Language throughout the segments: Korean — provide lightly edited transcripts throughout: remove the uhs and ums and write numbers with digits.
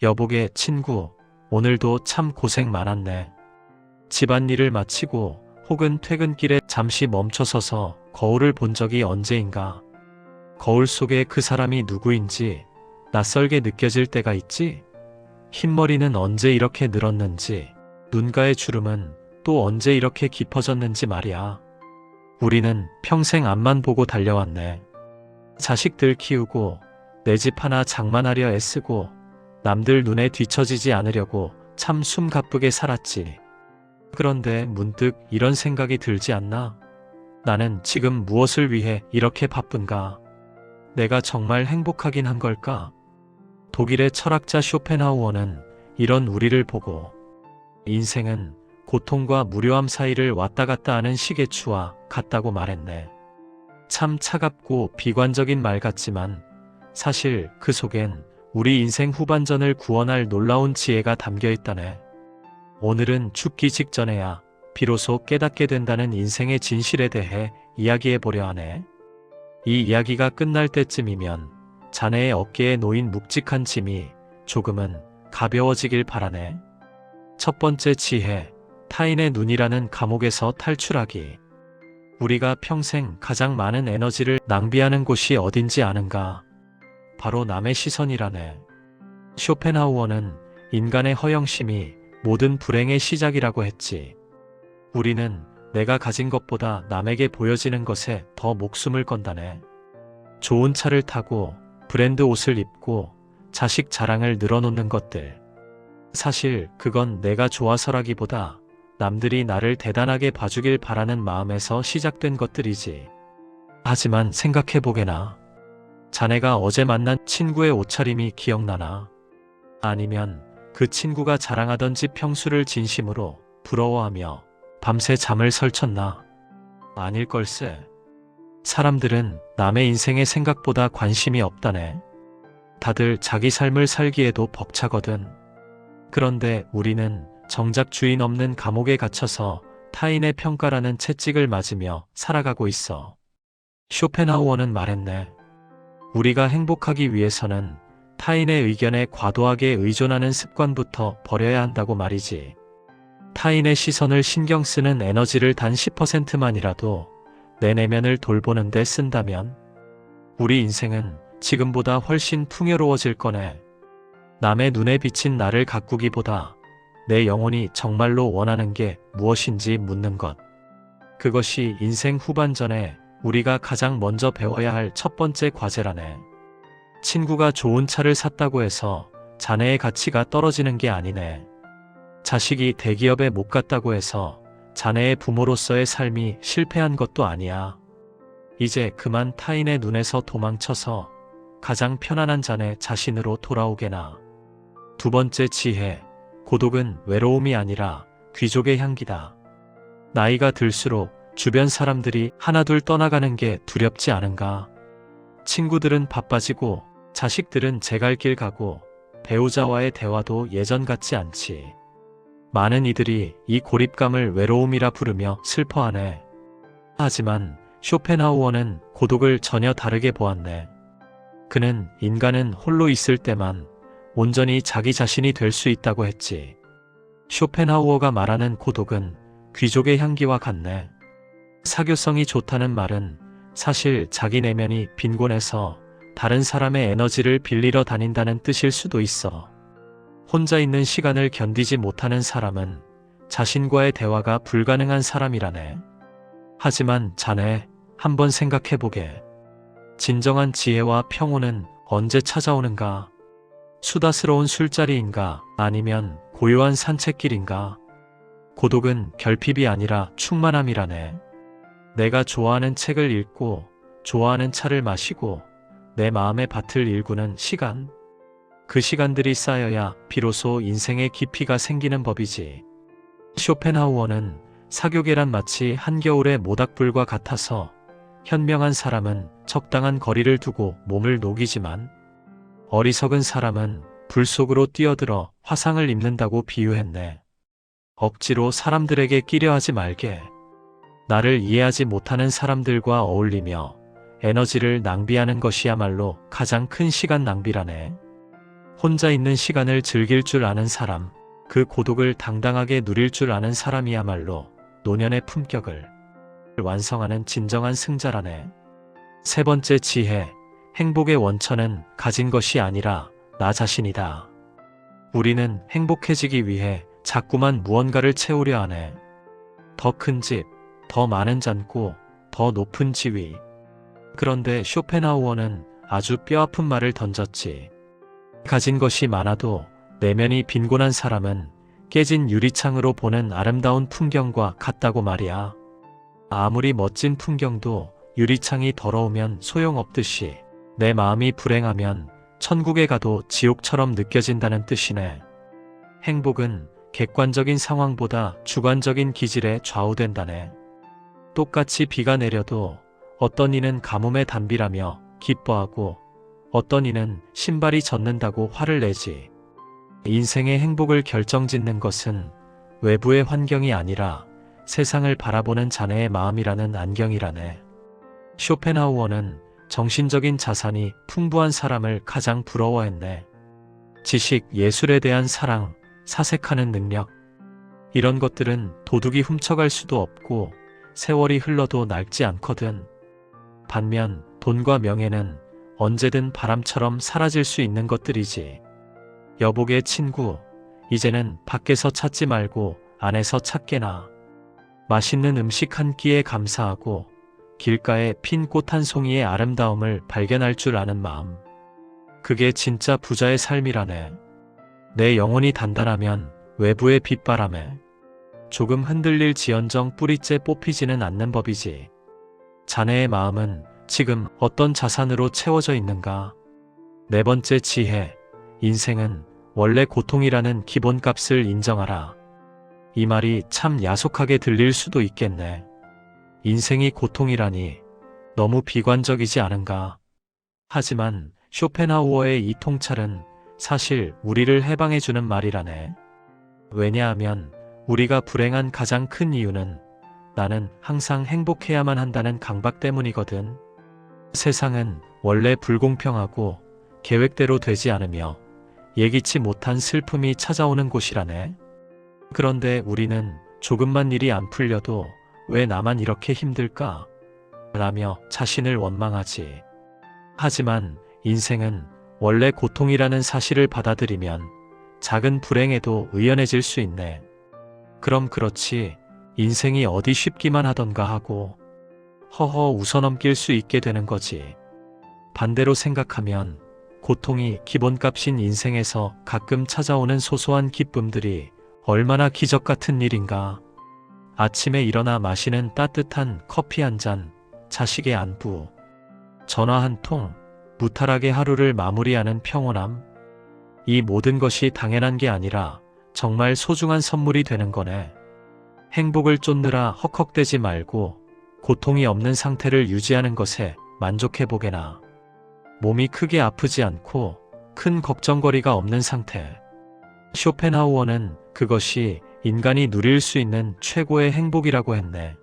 여보게 친구, 오늘도 참 고생 많았네. 집안일을 마치고 혹은 퇴근길에 잠시 멈춰서서 거울을 본 적이 언제인가. 거울 속에 그 사람이 누구인지 낯설게 느껴질 때가 있지. 흰머리는 언제 이렇게 늘었는지, 눈가의 주름은 또 언제 이렇게 깊어졌는지 말이야. 우리는 평생 앞만 보고 달려왔네. 자식들 키우고 내 집 하나 장만하려 애쓰고 남들 눈에 뒤처지지 않으려고 참 숨가쁘게 살았지. 그런데 문득 이런 생각이 들지 않나? 나는 지금 무엇을 위해 이렇게 바쁜가? 내가 정말 행복하긴 한 걸까? 독일의 철학자 쇼펜하우어는 이런 우리를 보고 인생은 고통과 무료함 사이를 왔다 갔다 하는 시계추와 같다고 말했네. 참 차갑고 비관적인 말 같지만 사실 그 속엔 우리 인생 후반전을 구원할 놀라운 지혜가 담겨 있다네. 오늘은 죽기 직전에야 비로소 깨닫게 된다는 인생의 진실에 대해 이야기해 보려 하네. 이 이야기가 끝날 때쯤이면 자네의 어깨에 놓인 묵직한 짐이 조금은 가벼워지길 바라네. 첫 번째 지혜, 타인의 눈이라는 감옥에서 탈출하기. 우리가 평생 가장 많은 에너지를 낭비하는 곳이 어딘지 아는가? 바로 남의 시선이라네. 쇼펜하우어는 인간의 허영심이 모든 불행의 시작이라고 했지. 우리는 내가 가진 것보다 남에게 보여지는 것에 더 목숨을 건다네. 좋은 차를 타고 브랜드 옷을 입고 자식 자랑을 늘어놓는 것들. 사실 그건 내가 좋아서라기보다 남들이 나를 대단하게 봐주길 바라는 마음에서 시작된 것들이지. 하지만 생각해보게나. 자네가 어제 만난 친구의 옷차림이 기억나나? 아니면 그 친구가 자랑하던 집 평수를 진심으로 부러워하며 밤새 잠을 설쳤나? 아닐걸세. 사람들은 남의 인생에 생각보다 관심이 없다네. 다들 자기 삶을 살기에도 벅차거든. 그런데 우리는 정작 주인 없는 감옥에 갇혀서 타인의 평가라는 채찍을 맞으며 살아가고 있어. 쇼펜하우어는 말했네. 우리가 행복하기 위해서는 타인의 의견에 과도하게 의존하는 습관부터 버려야 한다고 말이지. 타인의 시선을 신경 쓰는 에너지를 단 10%만이라도 내 내면을 돌보는 데 쓴다면 우리 인생은 지금보다 훨씬 풍요로워질 거네. 남의 눈에 비친 나를 가꾸기보다 내 영혼이 정말로 원하는 게 무엇인지 묻는 것. 그것이 인생 후반전에 우리가 가장 먼저 배워야 할 첫 번째 과제라네. 친구가 좋은 차를 샀다고 해서 자네의 가치가 떨어지는 게 아니네. 자식이 대기업에 못 갔다고 해서 자네의 부모로서의 삶이 실패한 것도 아니야. 이제 그만 타인의 눈에서 도망쳐서 가장 편안한 자네 자신으로 돌아오게나. 두 번째 지혜, 고독은 외로움이 아니라 귀족의 향기다. 나이가 들수록 주변 사람들이 하나둘 떠나가는 게 두렵지 않은가? 친구들은 바빠지고 자식들은 제 갈 길 가고 배우자와의 대화도 예전 같지 않지. 많은 이들이 이 고립감을 외로움이라 부르며 슬퍼하네. 하지만 쇼펜하우어는 고독을 전혀 다르게 보았네. 그는 인간은 홀로 있을 때만 온전히 자기 자신이 될 수 있다고 했지. 쇼펜하우어가 말하는 고독은 귀족의 향기와 같네. 사교성이 좋다는 말은 사실 자기 내면이 빈곤해서 다른 사람의 에너지를 빌리러 다닌다는 뜻일 수도 있어. 혼자 있는 시간을 견디지 못하는 사람은 자신과의 대화가 불가능한 사람이라네. 하지만 자네, 한번 생각해보게. 진정한 지혜와 평온은 언제 찾아오는가? 수다스러운 술자리인가? 아니면 고요한 산책길인가? 고독은 결핍이 아니라 충만함이라네. 내가 좋아하는 책을 읽고 좋아하는 차를 마시고 내 마음의 밭을 일구는 시간. 그 시간들이 쌓여야 비로소 인생의 깊이가 생기는 법이지. 쇼펜하우어는 사교계란 마치 한겨울의 모닥불과 같아서 현명한 사람은 적당한 거리를 두고 몸을 녹이지만 어리석은 사람은 불 속으로 뛰어들어 화상을 입는다고 비유했네. 억지로 사람들에게 끼려 하지 말게. 나를 이해하지 못하는 사람들과 어울리며 에너지를 낭비하는 것이야말로 가장 큰 시간 낭비라네. 혼자 있는 시간을 즐길 줄 아는 사람, 그 고독을 당당하게 누릴 줄 아는 사람이야말로 노년의 품격을 완성하는 진정한 승자라네. 세 번째 지혜, 행복의 원천은 가진 것이 아니라 나 자신이다. 우리는 행복해지기 위해 자꾸만 무언가를 채우려 하네. 더 큰 집, 더 많은 잔고, 더 높은 지위. 그런데 쇼펜하우어는 아주 뼈아픈 말을 던졌지. 가진 것이 많아도 내면이 빈곤한 사람은 깨진 유리창으로 보는 아름다운 풍경과 같다고 말이야. 아무리 멋진 풍경도 유리창이 더러우면 소용없듯이 내 마음이 불행하면 천국에 가도 지옥처럼 느껴진다는 뜻이네. 행복은 객관적인 상황보다 주관적인 기질에 좌우된다네. 똑같이 비가 내려도 어떤 이는 가뭄에 단비라며 기뻐하고 어떤 이는 신발이 젖는다고 화를 내지. 인생의 행복을 결정짓는 것은 외부의 환경이 아니라 세상을 바라보는 자네의 마음이라는 안경이라네. 쇼펜하우어는 정신적인 자산이 풍부한 사람을 가장 부러워했네. 지식, 예술에 대한 사랑, 사색하는 능력. 이런 것들은 도둑이 훔쳐갈 수도 없고 세월이 흘러도 낡지 않거든. 반면 돈과 명예는 언제든 바람처럼 사라질 수 있는 것들이지. 여복의 친구, 이제는 밖에서 찾지 말고 안에서 찾게나. 맛있는 음식 한 끼에 감사하고 길가에 핀 꽃 한 송이의 아름다움을 발견할 줄 아는 마음. 그게 진짜 부자의 삶이라네. 내 영혼이 단단하면 외부의 빗바람에 조금 흔들릴 지언정 뿌리째 뽑히지는 않는 법이지. 자네의 마음은 지금 어떤 자산으로 채워져 있는가? 네 번째 지혜, 인생은 원래 고통이라는 기본값을 인정하라. 이 말이 참 야속하게 들릴 수도 있겠네. 인생이 고통이라니 너무 비관적이지 않은가? 하지만 쇼펜하우어의 이 통찰은 사실 우리를 해방해주는 말이라네. 왜냐하면 우리가 불행한 가장 큰 이유는 나는 항상 행복해야만 한다는 강박 때문이거든. 세상은 원래 불공평하고 계획대로 되지 않으며 예기치 못한 슬픔이 찾아오는 곳이라네. 그런데 우리는 조금만 일이 안 풀려도 왜 나만 이렇게 힘들까? 라며 자신을 원망하지. 하지만 인생은 원래 고통이라는 사실을 받아들이면 작은 불행에도 의연해질 수 있네. 그럼 그렇지, 인생이 어디 쉽기만 하던가 하고 허허 웃어넘길 수 있게 되는 거지. 반대로 생각하면 고통이 기본값인 인생에서 가끔 찾아오는 소소한 기쁨들이 얼마나 기적 같은 일인가. 아침에 일어나 마시는 따뜻한 커피 한 잔, 자식의 안부, 전화 한 통, 무탈하게 하루를 마무리하는 평온함. 이 모든 것이 당연한 게 아니라 정말 소중한 선물이 되는 거네. 행복을 쫓느라 헉헉대지 말고 고통이 없는 상태를 유지하는 것에 만족해보게나. 몸이 크게 아프지 않고 큰 걱정거리가 없는 상태. 쇼펜하우어는 그것이 인간이 누릴 수 있는 최고의 행복이라고 했네.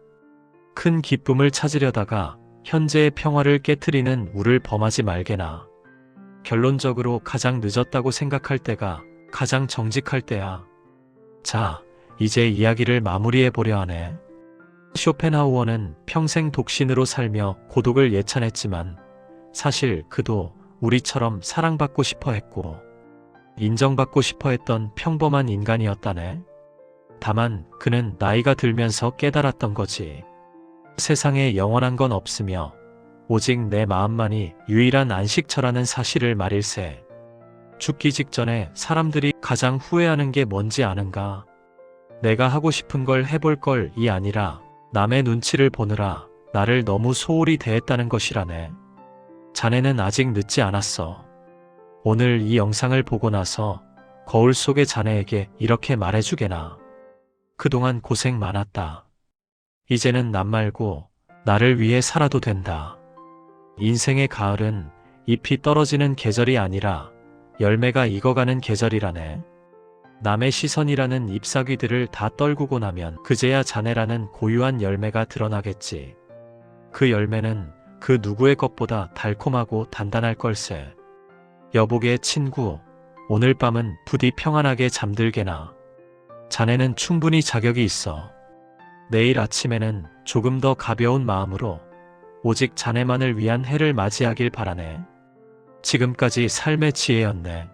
큰 기쁨을 찾으려다가 현재의 평화를 깨트리는 우를 범하지 말게나. 결론적으로 가장 늦었다고 생각할 때가 가장 정직할 때야. 자, 이제 이야기를 마무리해 보려 하네. 쇼펜하우어는 평생 독신으로 살며 고독을 예찬했지만 사실 그도 우리처럼 사랑받고 싶어 했고 인정받고 싶어 했던 평범한 인간이었다네. 다만 그는 나이가 들면서 깨달았던 거지. 세상에 영원한 건 없으며 오직 내 마음만이 유일한 안식처라는 사실을 말일세. 죽기 직전에 사람들이 가장 후회하는 게 뭔지 아는가? 내가 하고 싶은 걸 해볼 걸이 아니라 남의 눈치를 보느라 나를 너무 소홀히 대했다는 것이라네. 자네는 아직 늦지 않았어. 오늘 이 영상을 보고 나서 거울 속의 자네에게 이렇게 말해주게나. 그동안 고생 많았다. 이제는 남 말고 나를 위해 살아도 된다. 인생의 가을은 잎이 떨어지는 계절이 아니라 열매가 익어가는 계절이라네. 남의 시선이라는 잎사귀들을 다 떨구고 나면 그제야 자네라는 고유한 열매가 드러나겠지. 그 열매는 그 누구의 것보다 달콤하고 단단할 걸세. 여복의 친구, 오늘 밤은 부디 평안하게 잠들게나. 자네는 충분히 자격이 있어. 내일 아침에는 조금 더 가벼운 마음으로 오직 자네만을 위한 해를 맞이하길 바라네. 지금까지 삶의 지혜였네.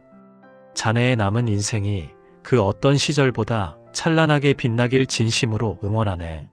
자네의 남은 인생이 그 어떤 시절보다 찬란하게 빛나길 진심으로 응원하네.